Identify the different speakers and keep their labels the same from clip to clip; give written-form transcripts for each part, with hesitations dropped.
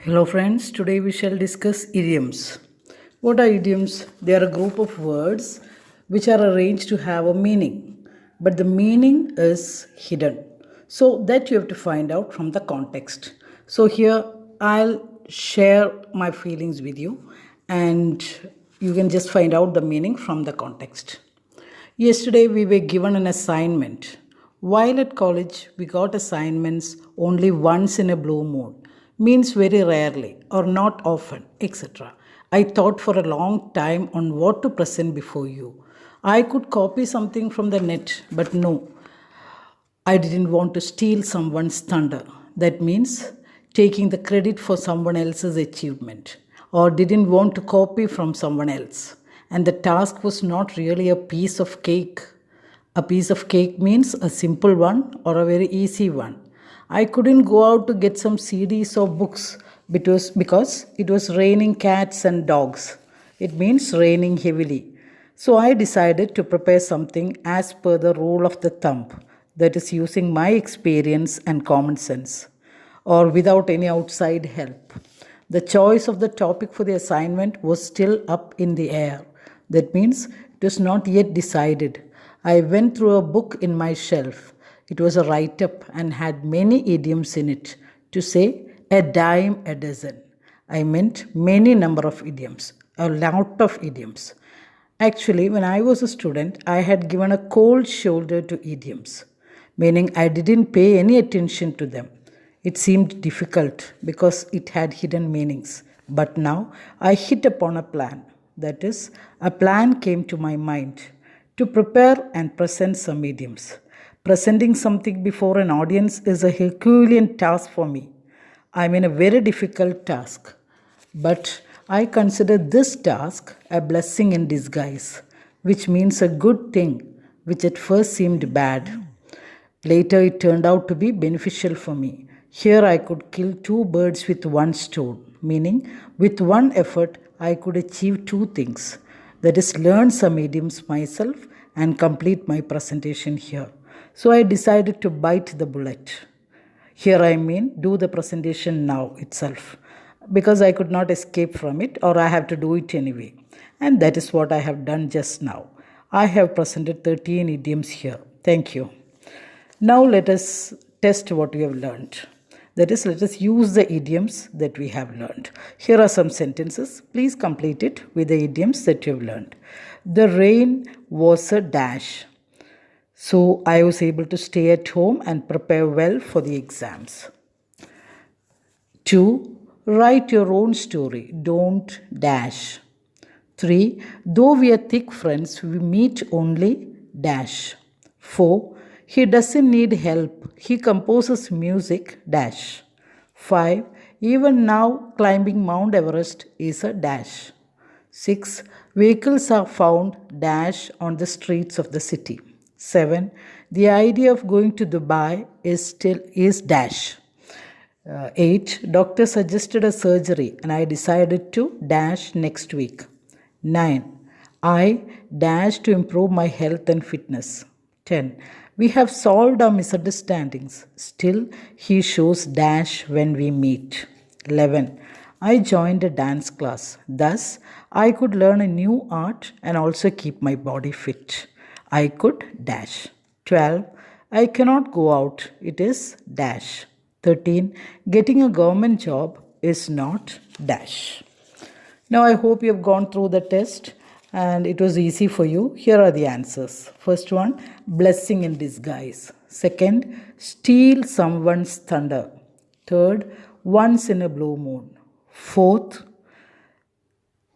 Speaker 1: Hello friends, today we shall discuss idioms. What are idioms? They are a group of words which are arranged to have a meaning, but the meaning is hidden. So that you have to find out from the context. So here I'll share my feelings with you and you can just find out the meaning from the context. Yesterday we were given an assignment. While at college we got assignments only once in a blue moon, means very rarely or not often, etc. I thought for a long time on what to present before you. I could copy something from the net, but no, I didn't want to steal someone's thunder. That means taking the credit for someone else's achievement, or didn't want to copy from someone else. And the task was not really a piece of cake. A piece of cake means a simple one or a very easy one. I couldn't go out to get some CDs or books because it was raining cats and dogs. It means raining heavily. So I decided to prepare something as per the rule of the thumb, that is, using my experience and common sense, or without any outside help. The choice of the topic for the assignment was still up in the air. That means it was not yet decided. I went through a book in my shelf. It was a write up and had many idioms in it. To say a dime a dozen, I meant many number of idioms, a lot of idioms. Actually, when I was a student, I had given a cold shoulder to idioms, meaning I didn't pay any attention to them. It seemed difficult because it had hidden meanings. But now I hit upon a plan. That is, a plan came to my mind to prepare and present some idioms. Presenting something before an audience is a Herculean task for me. I mean, a very difficult task. But I consider this task a blessing in disguise, which means a good thing, which at first seemed bad. Later, it turned out to be beneficial for me. Here, I could kill two birds with one stone, meaning, with one effort, I could achieve two things. That is, learn some idioms myself and complete my presentation here. So, I decided to bite the bullet. Here, I mean, do the presentation now itself, because I could not escape from it, or I have to do it anyway. And that is what I have done just now. I have presented 13 idioms here. Thank you. Now let us test what we have learned. That is, let us use the idioms that we have learned. Here are some sentences. Please complete it with the idioms that you have learned. The rain was a dash. So I was able to stay at home and prepare well for the exams. 2. Write your own story. Don't dash. 3. Though we are thick friends, we meet only dash. 4. He doesn't need help. He composes music dash. 5. Even now, climbing Mount Everest is a dash. 6. Vehicles are found dash on the streets of the city. 7. The idea of going to Dubai is dash. 8. Doctor suggested a surgery and I decided to dash next week. 9. I dash to improve my health and fitness. 10. We have solved our misunderstandings. Still, he shows dash when we meet. 11. I joined a dance class. Thus, I could learn a new art and also keep my body fit. I could dash. 12. I cannot go out. It is dash. 13. Getting a government job is not dash. Now, I hope you have gone through the test and it was easy for you. Here are the answers. First one, blessing in disguise. Second, steal someone's thunder. Third, once in a blue moon. Fourth,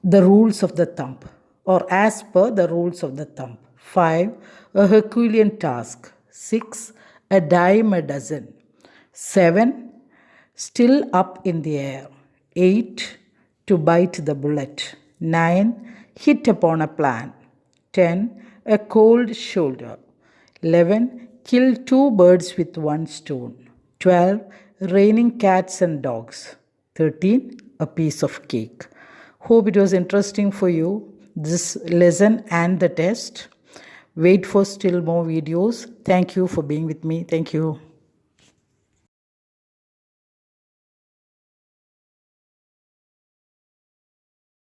Speaker 1: the rules of the thumb, or as per the rules of the thumb. 5, a Herculean task. 6, a dime a dozen. 7, still up in the air. 8, to bite the bullet. 9, hit upon a plan. 10, a cold shoulder. 11, kill two birds with one stone. 12, raining cats and dogs. 13, a piece of cake. Hope it was interesting for you, this lesson and the test. Wait for still more videos. Thank you for being with me. Thank you.